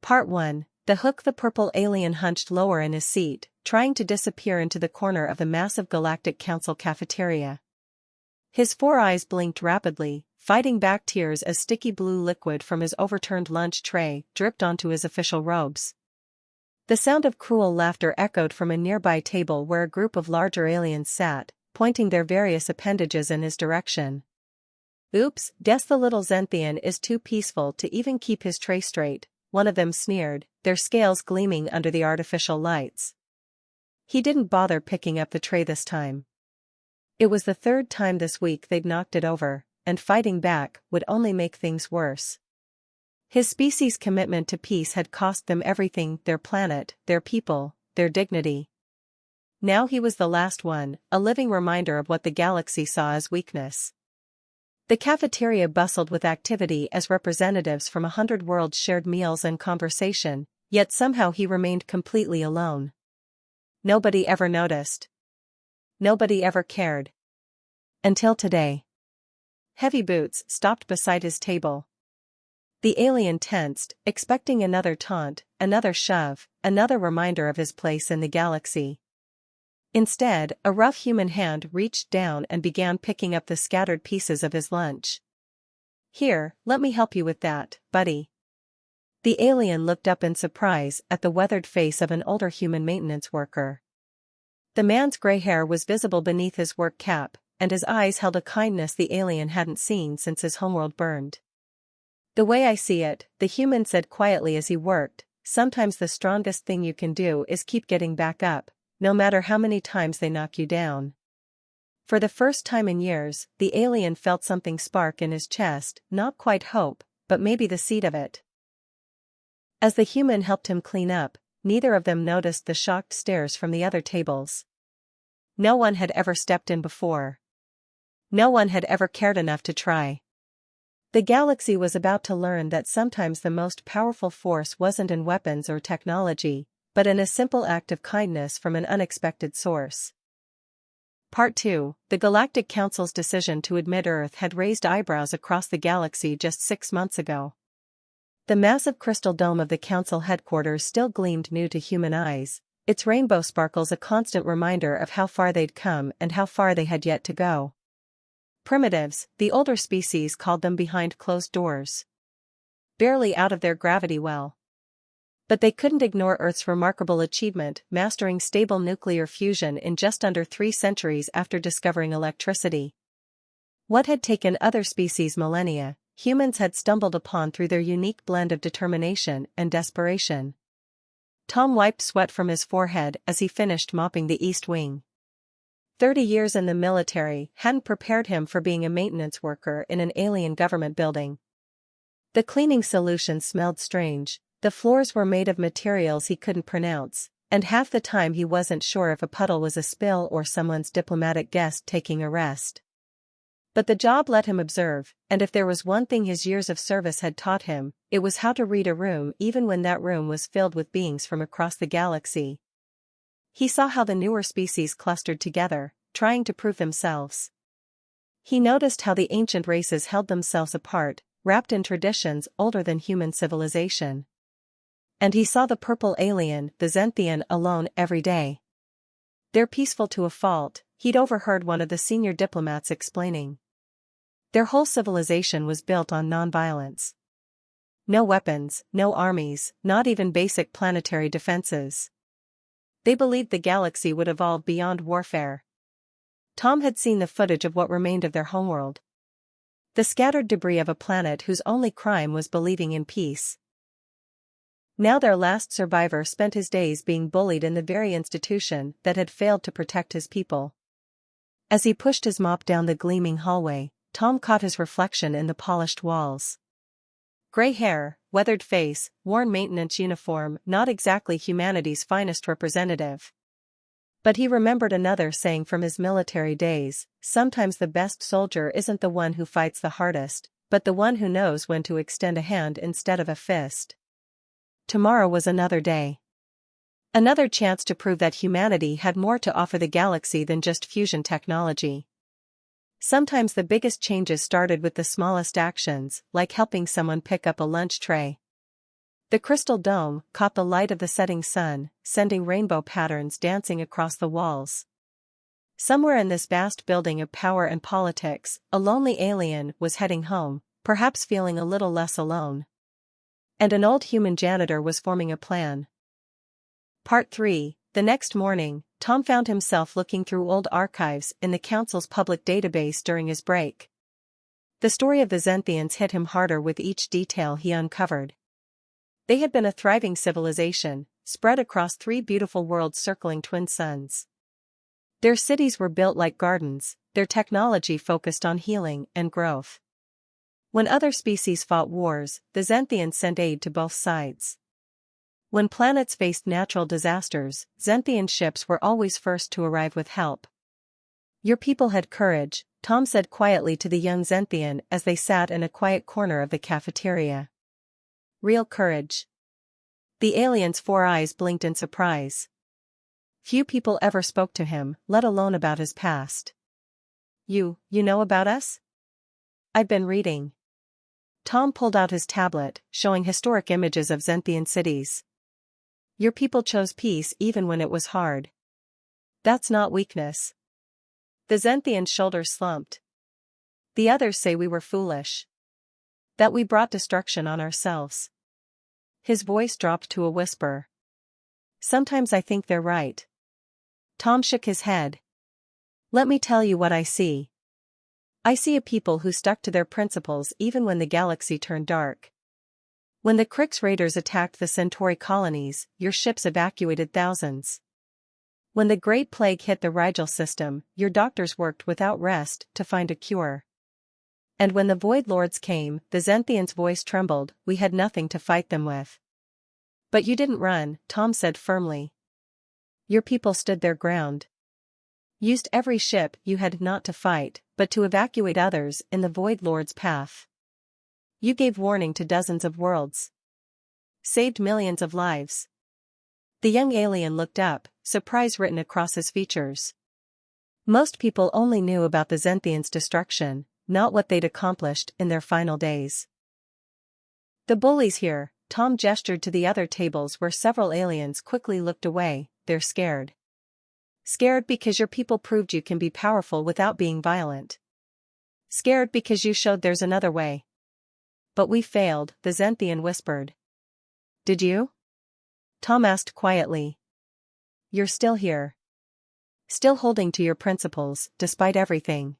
Part 1. The Hook. The purple alien hunched lower in his seat, trying to disappear into the corner of the massive Galactic Council cafeteria. His 4 eyes blinked rapidly, fighting back tears as sticky blue liquid from his overturned lunch tray dripped onto his official robes. The sound of cruel laughter echoed from a nearby table where a group of larger aliens sat, pointing their various appendages in his direction. "Oops, guess the little Zenthian is too peaceful to even keep his tray straight," one of them sneered, their scales gleaming under the artificial lights. He didn't bother picking up the tray this time. It was the 3rd time this week they'd knocked it over, and fighting back would only make things worse. His species' commitment to peace had cost them everything: their planet, their people, their dignity. Now he was the last one, a living reminder of what the galaxy saw as weakness. The cafeteria bustled with activity as representatives from 100 worlds shared meals and conversation, yet somehow he remained completely alone. Nobody ever noticed. Nobody ever cared. Until today. Heavy Boots stopped beside his table. The alien tensed, expecting another taunt, another shove, another reminder of his place in the galaxy. Instead, a rough human hand reached down and began picking up the scattered pieces of his lunch. "Here, let me help you with that, buddy." The alien looked up in surprise at the weathered face of an older human maintenance worker. The man's gray hair was visible beneath his work cap, and his eyes held a kindness the alien hadn't seen since his homeworld burned. "The way I see it," the human said quietly as he worked, "sometimes the strongest thing you can do is keep getting back up, no matter how many times they knock you down." For the first time in years, the alien felt something spark in his chest, not quite hope, but maybe the seed of it. As the human helped him clean up, neither of them noticed the shocked stares from the other tables. No one had ever stepped in before. No one had ever cared enough to try. The galaxy was about to learn that sometimes the most powerful force wasn't in weapons or technology, but in a simple act of kindness from an unexpected source. Part 2. The Galactic Council's decision to admit Earth had raised eyebrows across the galaxy just 6 months ago. The massive crystal dome of the Council headquarters still gleamed new to human eyes, its rainbow sparkles a constant reminder of how far they'd come and how far they had yet to go. Primitives, the older species called them behind closed doors. Barely out of their gravity well. But they couldn't ignore Earth's remarkable achievement, mastering stable nuclear fusion in just under 3 centuries after discovering electricity. What had taken other species millennia, humans had stumbled upon through their unique blend of determination and desperation. Tom wiped sweat from his forehead as he finished mopping the East Wing. 30 years in the military hadn't prepared him for being a maintenance worker in an alien government building. The cleaning solution smelled strange. The floors were made of materials he couldn't pronounce, and half the time he wasn't sure if a puddle was a spill or someone's diplomatic guest taking a rest. But the job let him observe, and if there was one thing his years of service had taught him, it was how to read a room even when that room was filled with beings from across the galaxy. He saw how the newer species clustered together, trying to prove themselves. He noticed how the ancient races held themselves apart, wrapped in traditions older than human civilization. And he saw the purple alien, the Zenthian, alone every day. "They're peaceful to a fault," he'd overheard one of the senior diplomats explaining. Their whole civilization was built on nonviolence. No weapons, no armies, not even basic planetary defenses. They believed the galaxy would evolve beyond warfare. Tom had seen the footage of what remained of their homeworld. The scattered debris of a planet whose only crime was believing in peace. Now their last survivor spent his days being bullied in the very institution that had failed to protect his people. As he pushed his mop down the gleaming hallway, Tom caught his reflection in the polished walls. Gray hair, weathered face, worn maintenance uniform, not exactly humanity's finest representative. But he remembered another saying from his military days: sometimes the best soldier isn't the one who fights the hardest, but the one who knows when to extend a hand instead of a fist. Tomorrow was another day. Another chance to prove that humanity had more to offer the galaxy than just fusion technology. Sometimes the biggest changes started with the smallest actions, like helping someone pick up a lunch tray. The crystal dome caught the light of the setting sun, sending rainbow patterns dancing across the walls. Somewhere in this vast building of power and politics, a lonely alien was heading home, perhaps feeling a little less alone. And an old human janitor was forming a plan. Part 3. The next morning, Tom found himself looking through old archives in the council's public database during his break. The story of the Zenthians hit him harder with each detail he uncovered. They had been a thriving civilization, spread across 3 beautiful worlds circling twin suns. Their cities were built like gardens, their technology focused on healing and growth. When other species fought wars, the Zenthians sent aid to both sides. When planets faced natural disasters, Zenthian ships were always first to arrive with help. "Your people had courage," Tom said quietly to the young Zenthian as they sat in a quiet corner of the cafeteria. "Real courage." The alien's 4 eyes blinked in surprise. Few people ever spoke to him, let alone about his past. You know about us?" "I've been reading." Tom pulled out his tablet, showing historic images of Zenthian cities. "Your people chose peace even when it was hard. That's not weakness." The Zenthian's shoulders slumped. "The others say we were foolish. That we brought destruction on ourselves." His voice dropped to a whisper. "Sometimes I think they're right." Tom shook his head. "Let me tell you what I see. I see a people who stuck to their principles even when the galaxy turned dark. When the Krix raiders attacked the Centauri colonies, your ships evacuated thousands. When the Great Plague hit the Rigel system, your doctors worked without rest to find a cure. And when the Void Lords came, the Zenthian's voice trembled, we had nothing to fight them with." "But you didn't run," Tom said firmly. "Your people stood their ground. Used every ship you had not to fight, but to evacuate others in the Void Lord's path. You gave warning to dozens of worlds. Saved millions of lives." The young alien looked up, surprise written across his features. Most people only knew about the Zenthians' destruction, not what they'd accomplished in their final days. "The bullies here," Tom gestured to the other tables where several aliens quickly looked away, "they're scared. Scared because your people proved you can be powerful without being violent. Scared because you showed there's another way." "But we failed," the Zenthian whispered. "Did you?" Tom asked quietly. "You're still here. Still holding to your principles, despite everything.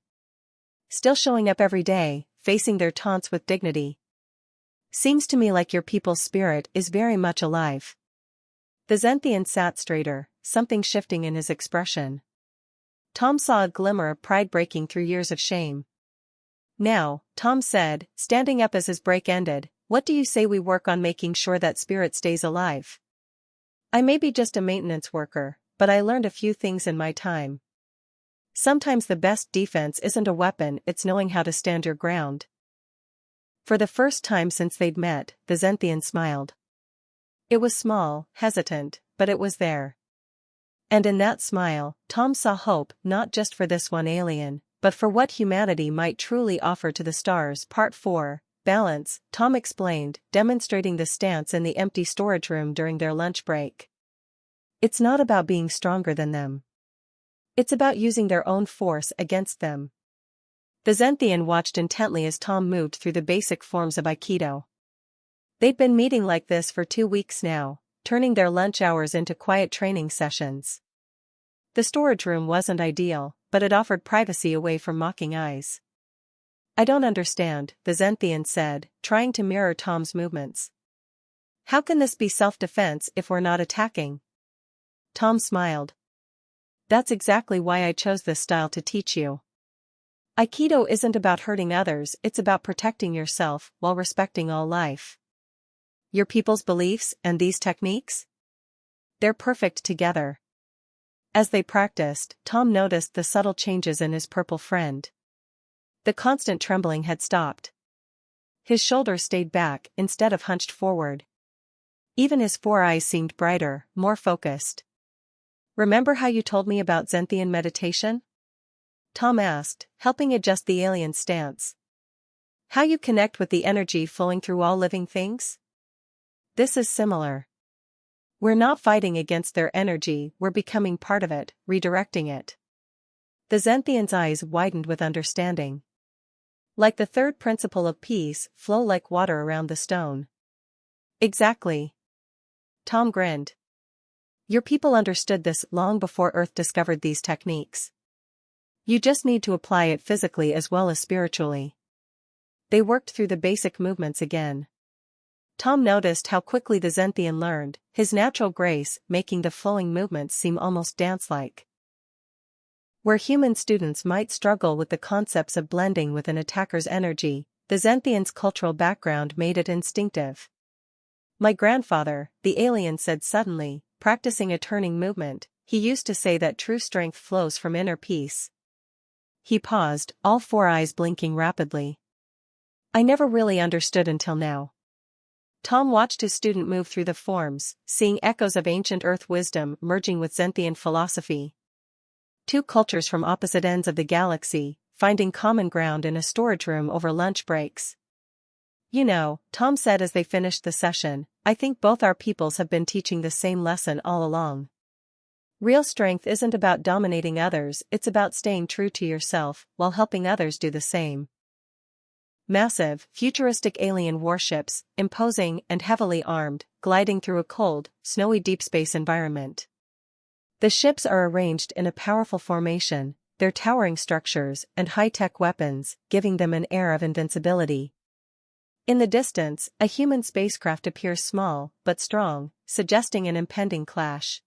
Still showing up every day, facing their taunts with dignity. Seems to me like your people's spirit is very much alive." The Zenthian sat straighter, something shifting in his expression. Tom saw a glimmer of pride breaking through years of shame. "Now," Tom said, standing up as his break ended, "what do you say we work on making sure that spirit stays alive? I may be just a maintenance worker, but I learned a few things in my time. Sometimes the best defense isn't a weapon, it's knowing how to stand your ground." For the first time since they'd met, the Zenthian smiled. It was small, hesitant, but it was there. And in that smile, Tom saw hope not just for this one alien, but for what humanity might truly offer to the stars. Part 4. Balance, Tom explained, demonstrating the stance in the empty storage room during their lunch break. "It's not about being stronger than them. It's about using their own force against them." The Zenthian watched intently as Tom moved through the basic forms of Aikido. They'd been meeting like this for 2 weeks now, turning their lunch hours into quiet training sessions. The storage room wasn't ideal, but it offered privacy away from mocking eyes. "I don't understand," the Zenthian said, trying to mirror Tom's movements. "How can this be self-defense if we're not attacking?" Tom smiled. "That's exactly why I chose this style to teach you. Aikido isn't about hurting others, it's about protecting yourself while respecting all life. Your people's beliefs and these techniques? They're perfect together." As they practiced, Tom noticed the subtle changes in his purple friend. The constant trembling had stopped. His shoulders stayed back instead of hunched forward. Even his 4 eyes seemed brighter, more focused. "Remember how you told me about Zenthian meditation?" Tom asked, helping adjust the alien's stance. "How you connect with the energy flowing through all living things?" This is similar. We're not fighting against their energy, we're becoming part of it, redirecting it. The Zenthian's eyes widened with understanding. Like the third principle of peace, flow like water around the stone. Exactly. Tom grinned. Your people understood this long before Earth discovered these techniques. You just need to apply it physically as well as spiritually. They worked through the basic movements again. Tom noticed how quickly the Zenthian learned, his natural grace making the flowing movements seem almost dance-like. Where human students might struggle with the concepts of blending with an attacker's energy, the Zenthian's cultural background made it instinctive. My grandfather, the alien said suddenly, practicing a turning movement, he used to say that true strength flows from inner peace. He paused, all four eyes blinking rapidly. I never really understood until now. Tom watched his student move through the forms, seeing echoes of ancient Earth wisdom merging with Zenthian philosophy. Two cultures from opposite ends of the galaxy, finding common ground in a storage room over lunch breaks. You know, Tom said as they finished the session, I think both our peoples have been teaching the same lesson all along. Real strength isn't about dominating others, it's about staying true to yourself, while helping others do the same. Massive, futuristic alien warships, imposing and heavily armed, gliding through a cold, snowy deep space environment. The ships are arranged in a powerful formation, their towering structures and high-tech weapons giving them an air of invincibility. In the distance, a human spacecraft appears small but strong, suggesting an impending clash.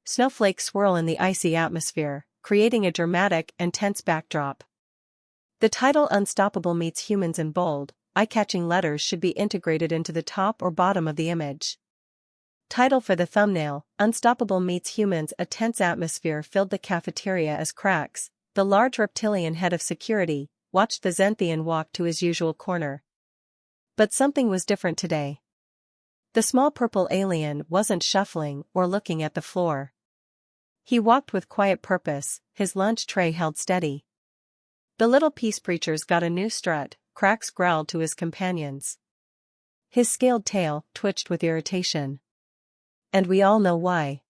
Snowflakes swirl in the icy atmosphere, creating a dramatic and tense backdrop. The title Unstoppable meets humans in bold, eye-catching letters should be integrated into the top or bottom of the image. Title for the thumbnail, Unstoppable meets humans. A tense atmosphere filled the cafeteria as Cracks, the large reptilian head of security, watched the Zenthian walk to his usual corner. But something was different today. The small purple alien wasn't shuffling or looking at the floor. He walked with quiet purpose, his lunch tray held steady. The little peace preacher's got a new strut, Cracks growled to his companions. His scaled tail twitched with irritation. And we all know why.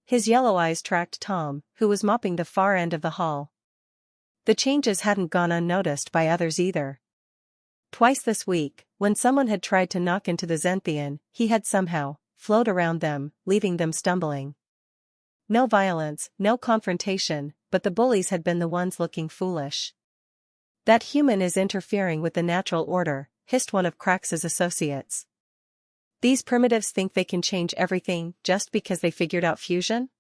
His yellow eyes tracked Tom, who was mopping the far end of the hall. The changes hadn't gone unnoticed by others either. Twice this week, when someone had tried to knock into the Zenthian, he had somehow flowed around them, leaving them stumbling. No violence, no confrontation, but the bullies had been the ones looking foolish. That human is interfering with the natural order, hissed one of Cracks's associates. These primitives think they can change everything just because they figured out fusion?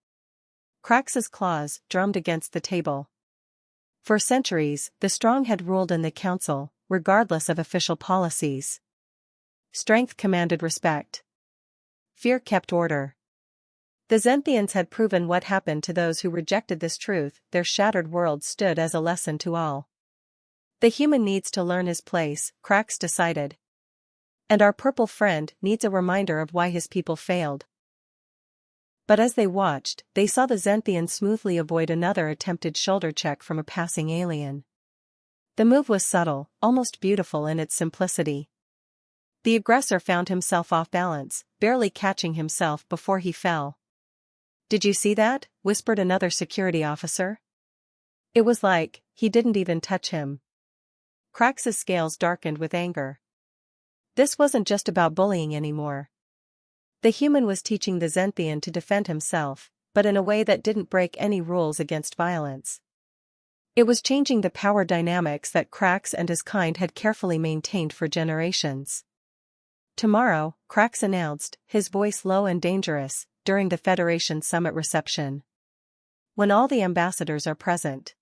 Cracks's claws drummed against the table. For centuries, the strong had ruled in the council, regardless of official policies. Strength commanded respect. Fear kept order. The Zenthians had proven what happened to those who rejected this truth. Their shattered world stood as a lesson to all. The human needs to learn his place, Cracks decided. And our purple friend needs a reminder of why his people failed. But as they watched, they saw the Zenthian smoothly avoid another attempted shoulder check from a passing alien. The move was subtle, almost beautiful in its simplicity. The aggressor found himself off balance, barely catching himself before he fell. Did you see that? Whispered another security officer. It was like he didn't even touch him. Cracks's scales darkened with anger. This wasn't just about bullying anymore. The human was teaching the Zenthian to defend himself, but in a way that didn't break any rules against violence. It was changing the power dynamics that Cracks and his kind had carefully maintained for generations. Tomorrow, Cracks announced, his voice low and dangerous, during the Federation Summit reception. When all the ambassadors are present.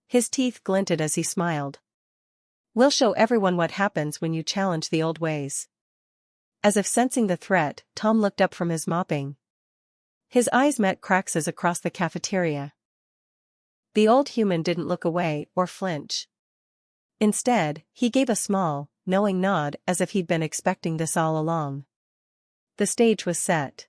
His teeth glinted as he smiled. We'll show everyone what happens when you challenge the old ways. As if sensing the threat, Tom looked up from his mopping. His eyes met Cracks's across the cafeteria. The old human didn't look away or flinch. Instead, he gave a small, knowing nod as if he'd been expecting this all along. The stage was set.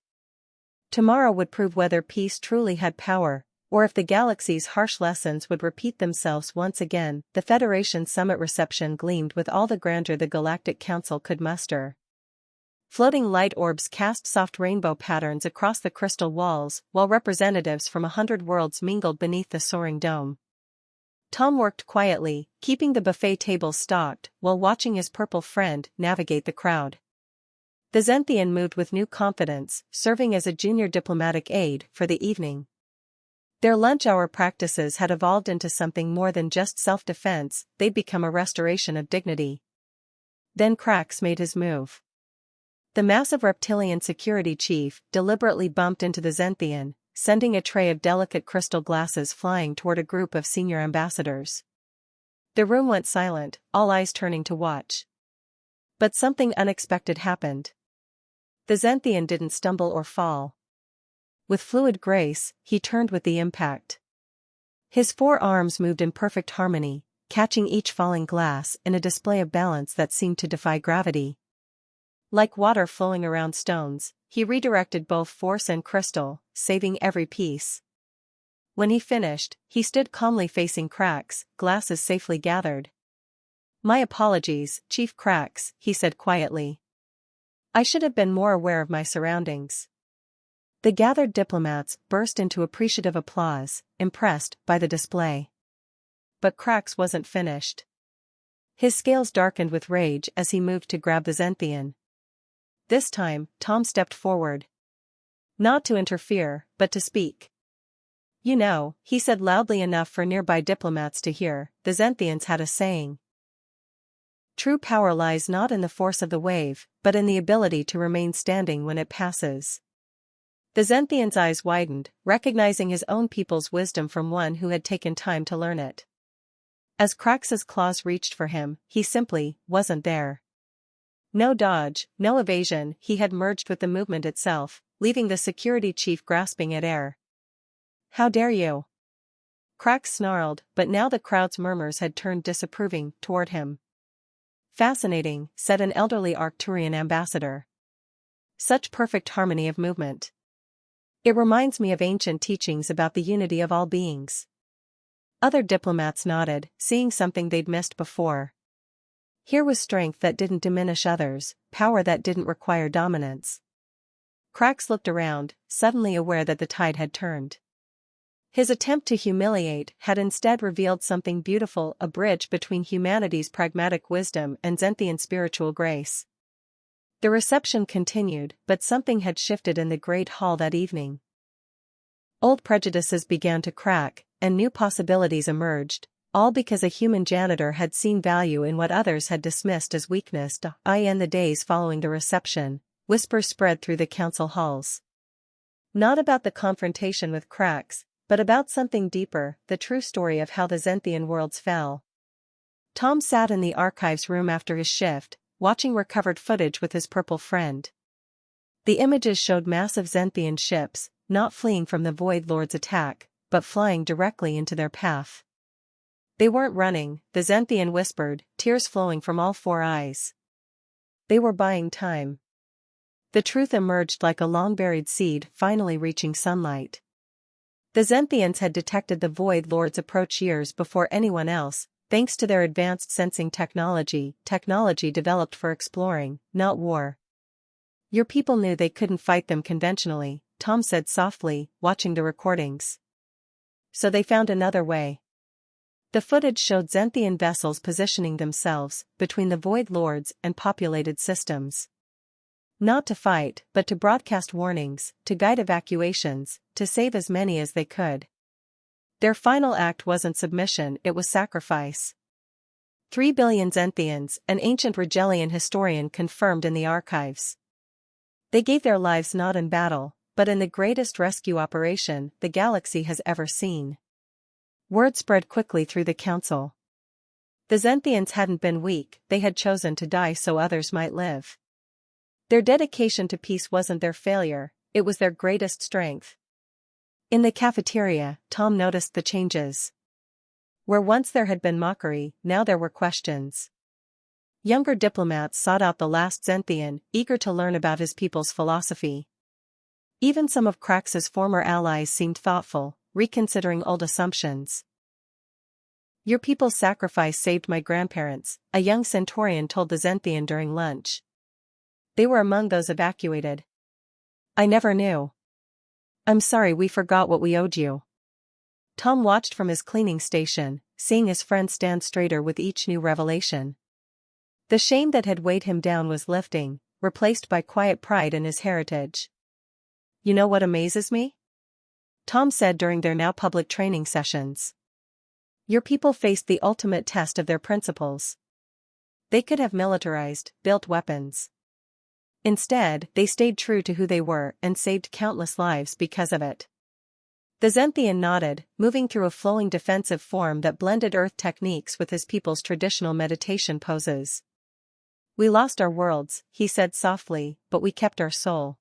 Tomorrow would prove whether peace truly had power, or if the galaxy's harsh lessons would repeat themselves once again. The Federation Summit reception gleamed with all the grandeur the Galactic Council could muster. Floating light orbs cast soft rainbow patterns across the crystal walls, while representatives from 100 worlds mingled beneath the soaring dome. Tom worked quietly, keeping the buffet tables stocked, while watching his purple friend navigate the crowd. The Zenthian moved with new confidence, serving as a junior diplomatic aide for the evening. Their lunch hour practices had evolved into something more than just self-defense, they'd become a restoration of dignity. Then Krax made his move. The massive reptilian security chief deliberately bumped into the Zenthian, sending a tray of delicate crystal glasses flying toward a group of senior ambassadors. The room went silent, all eyes turning to watch. But something unexpected happened. The Zenthian didn't stumble or fall. With fluid grace, he turned with the impact. His four arms moved in perfect harmony, catching each falling glass in a display of balance that seemed to defy gravity. Like water flowing around stones, he redirected both force and crystal, saving every piece. When he finished, he stood calmly facing Krax, glasses safely gathered. "My apologies, Chief Krax," he said quietly. "I should have been more aware of my surroundings." The gathered diplomats burst into appreciative applause, impressed by the display. But Krax wasn't finished. His scales darkened with rage as he moved to grab the Zenthian. This time, Tom stepped forward. Not to interfere, but to speak. "You know," he said loudly enough for nearby diplomats to hear, "the Zenthians had a saying. True power lies not in the force of the wave, but in the ability to remain standing when it passes." The Zenthian's eyes widened, recognizing his own people's wisdom from one who had taken time to learn it. As Krax's claws reached for him, he simply wasn't there. No dodge, no evasion, he had merged with the movement itself, leaving the security chief grasping at air. "How dare you?" Krax snarled, but now the crowd's murmurs had turned disapproving toward him. "Fascinating," said an elderly Arcturian ambassador. "Such perfect harmony of movement. It reminds me of ancient teachings about the unity of all beings." Other diplomats nodded, seeing something they'd missed before. Here was strength that didn't diminish others, power that didn't require dominance. Krax looked around, suddenly aware that the tide had turned. His attempt to humiliate had instead revealed something beautiful, a bridge between humanity's pragmatic wisdom and Zenthian spiritual grace. The reception continued, but something had shifted in the great hall that evening. Old prejudices began to crack, and new possibilities emerged, all because a human janitor had seen value in what others had dismissed as weakness. In the days following the reception, whispers spread through the council halls. Not about the confrontation with Krax, but about something deeper, the true story of how the Zenthian worlds fell. Tom sat in the archives room after his shift, watching recovered footage with his purple friend. The images showed massive Zenthian ships, not fleeing from the Void Lord's attack, but flying directly into their path. "They weren't running," the Zenthian whispered, tears flowing from all four eyes. "They were buying time." The truth emerged like a long-buried seed finally reaching sunlight. The Zenthians had detected the Void Lord's approach years before anyone else, thanks to their advanced sensing technology developed for exploring, not war. "Your people knew they couldn't fight them conventionally," Tom said softly, watching the recordings. "So they found another way." The footage showed Zenthian vessels positioning themselves between the Void Lords and populated systems. Not to fight, but to broadcast warnings, to guide evacuations, to save as many as they could. Their final act wasn't submission, it was sacrifice. 3 billion Zenthians, an ancient Rigelian historian confirmed in the archives. They gave their lives not in battle, but in the greatest rescue operation the galaxy has ever seen. Word spread quickly through the council. The Zenthians hadn't been weak, they had chosen to die so others might live. Their dedication to peace wasn't their failure, it was their greatest strength. In the cafeteria, Tom noticed the changes. Where once there had been mockery, now there were questions. Younger diplomats sought out the last Zenthian, eager to learn about his people's philosophy. Even some of Krax's former allies seemed thoughtful, reconsidering old assumptions. "Your people's sacrifice saved my grandparents," a young Centaurian told the Zenthian during lunch. They were among those evacuated. I never knew. I'm sorry, we forgot what we owed you. Tom watched from his cleaning station, seeing his friend stand straighter with each new revelation. The shame that had weighed him down was lifting, replaced by quiet pride in his heritage. You know what amazes me? Tom said during their now public training sessions. Your people faced the ultimate test of their principles. They could have militarized, built weapons. Instead, they stayed true to who they were and saved countless lives because of it. The Zenthian nodded, moving through a flowing defensive form that blended earth techniques with his people's traditional meditation poses. We lost our worlds, he said softly, but we kept our soul.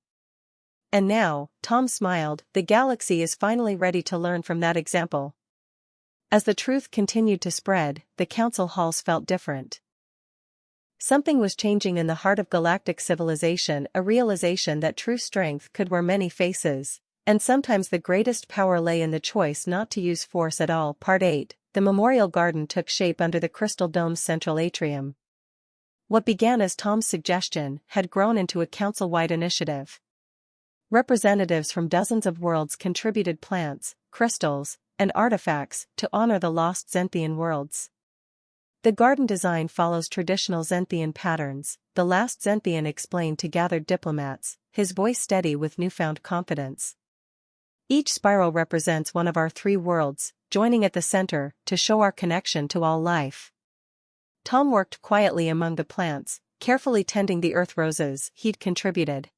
And now, Tom smiled, the galaxy is finally ready to learn from that example. As the truth continued to spread, the council halls felt different. Something was changing in the heart of galactic civilization, a realization that true strength could wear many faces, and sometimes the greatest power lay in the choice not to use force at all. Part 8, the memorial garden took shape under the crystal dome's central atrium. What began as Tom's suggestion had grown into a council-wide initiative. Representatives from dozens of worlds contributed plants, crystals, and artifacts to honor the lost Zenthian worlds. The garden design follows traditional Zenthian patterns, the last Zenthian explained to gathered diplomats, his voice steady with newfound confidence. Each spiral represents one of our 3 worlds, joining at the center to show our connection to all life. Tom worked quietly among the plants, carefully tending the earth roses he'd contributed.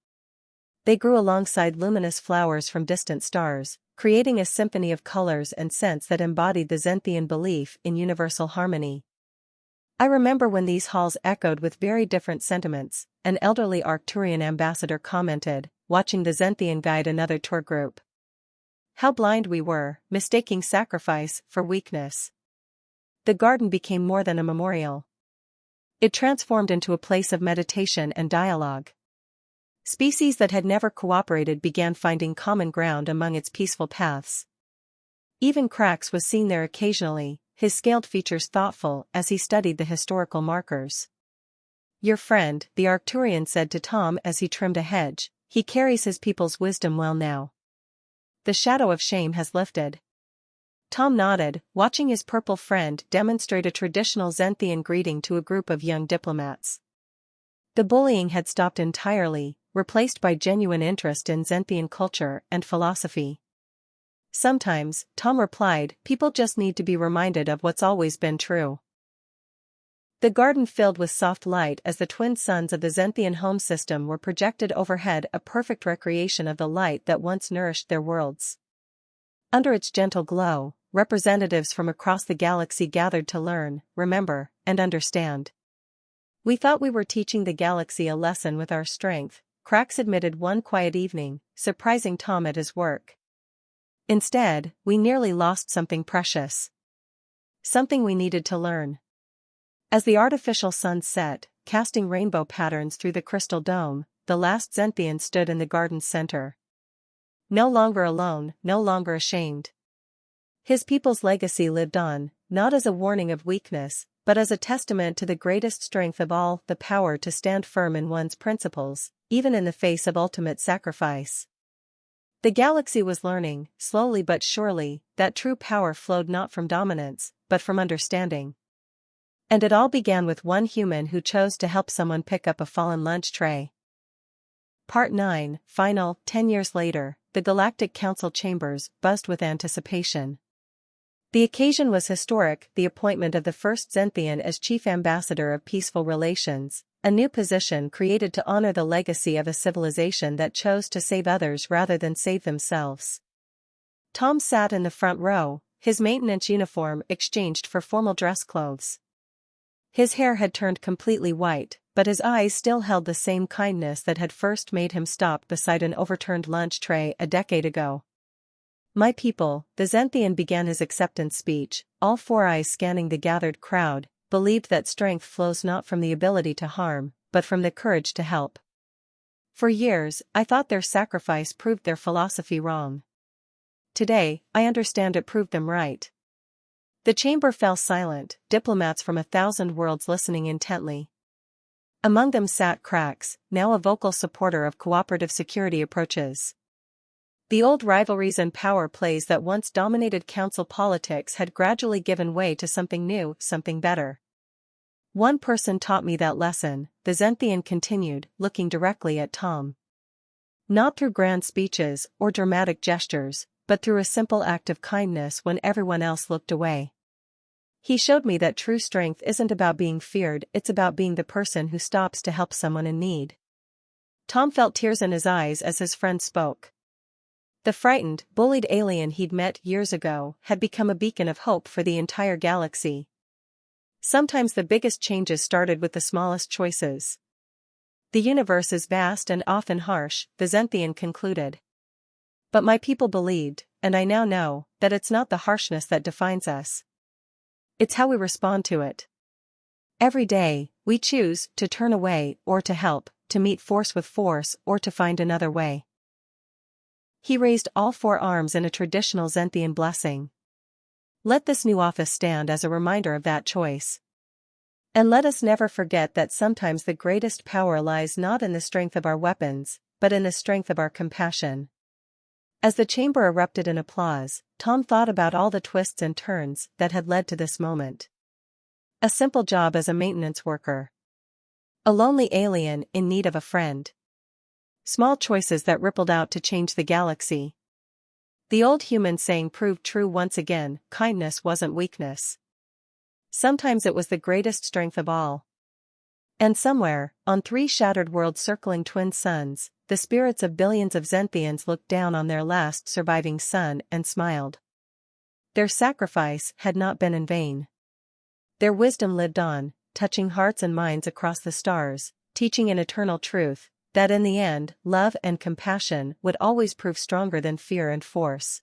They grew alongside luminous flowers from distant stars, creating a symphony of colors and scents that embodied the Zenthian belief in universal harmony. I remember when these halls echoed with very different sentiments, an elderly Arcturian ambassador commented, watching the Zenthian guide another tour group. How blind we were, mistaking sacrifice for weakness. The garden became more than a memorial. It transformed into a place of meditation and dialogue. Species that had never cooperated began finding common ground among its peaceful paths. Even Krax was seen there occasionally, his scaled features thoughtful as he studied the historical markers. Your friend, the Arcturian said to Tom as he trimmed a hedge, he carries his people's wisdom well now. The shadow of shame has lifted. Tom nodded, watching his purple friend demonstrate a traditional Zenthian greeting to a group of young diplomats. The bullying had stopped entirely, replaced by genuine interest in Zenthian culture and philosophy. Sometimes, Tom replied, people just need to be reminded of what's always been true. The garden filled with soft light as the twin suns of the Zenthian home system were projected overhead, a perfect recreation of the light that once nourished their worlds. Under its gentle glow, representatives from across the galaxy gathered to learn, remember, and understand. We thought we were teaching the galaxy a lesson with our strength, Krax admitted one quiet evening, surprising Tom at his work. Instead, we nearly lost something precious. Something we needed to learn. As the artificial sun set, casting rainbow patterns through the crystal dome, the last Zenthian stood in the garden's center. No longer alone, no longer ashamed. His people's legacy lived on, not as a warning of weakness, but as a testament to the greatest strength of all, the power to stand firm in one's principles, even in the face of ultimate sacrifice. The galaxy was learning, slowly but surely, that true power flowed not from dominance, but from understanding. And it all began with one human who chose to help someone pick up a fallen lunch tray. Part 9, final. 10 years later, the Galactic Council chambers buzzed with anticipation. The occasion was historic, the appointment of the first Zenthian as Chief Ambassador of Peaceful Relations, a new position created to honor the legacy of a civilization that chose to save others rather than save themselves. Tom sat in the front row, his maintenance uniform exchanged for formal dress clothes. His hair had turned completely white, but his eyes still held the same kindness that had first made him stop beside an overturned lunch tray a decade ago. My people, the Zenthian began his acceptance speech, all 4 eyes scanning the gathered crowd, believed that strength flows not from the ability to harm, but from the courage to help. For years, I thought their sacrifice proved their philosophy wrong. Today, I understand it proved them right. The chamber fell silent, diplomats from 1,000 worlds listening intently. Among them sat Krax, now a vocal supporter of cooperative security approaches. The old rivalries and power plays that once dominated council politics had gradually given way to something new, something better. One person taught me that lesson, the Zenthian continued, looking directly at Tom. Not through grand speeches or dramatic gestures, but through a simple act of kindness when everyone else looked away. He showed me that true strength isn't about being feared, it's about being the person who stops to help someone in need. Tom felt tears in his eyes as his friend spoke. The frightened, bullied alien he'd met years ago had become a beacon of hope for the entire galaxy. Sometimes the biggest changes started with the smallest choices. The universe is vast and often harsh, the Zenthian concluded. But my people believed, and I now know, that it's not the harshness that defines us. It's how we respond to it. Every day, we choose to turn away or to help, to meet force with force or to find another way. He raised all four arms in a traditional Zenthian blessing. Let this new office stand as a reminder of that choice. And let us never forget that sometimes the greatest power lies not in the strength of our weapons, but in the strength of our compassion. As the chamber erupted in applause, Tom thought about all the twists and turns that had led to this moment. A simple job as a maintenance worker. A lonely alien in need of a friend. Small choices that rippled out to change the galaxy. The old human saying proved true once again, kindness wasn't weakness. Sometimes it was the greatest strength of all. And somewhere, on 3 shattered worlds circling twin suns, the spirits of billions of Zenthians looked down on their last surviving sun and smiled. Their sacrifice had not been in vain. Their wisdom lived on, touching hearts and minds across the stars, teaching an eternal truth, that in the end, love and compassion would always prove stronger than fear and force.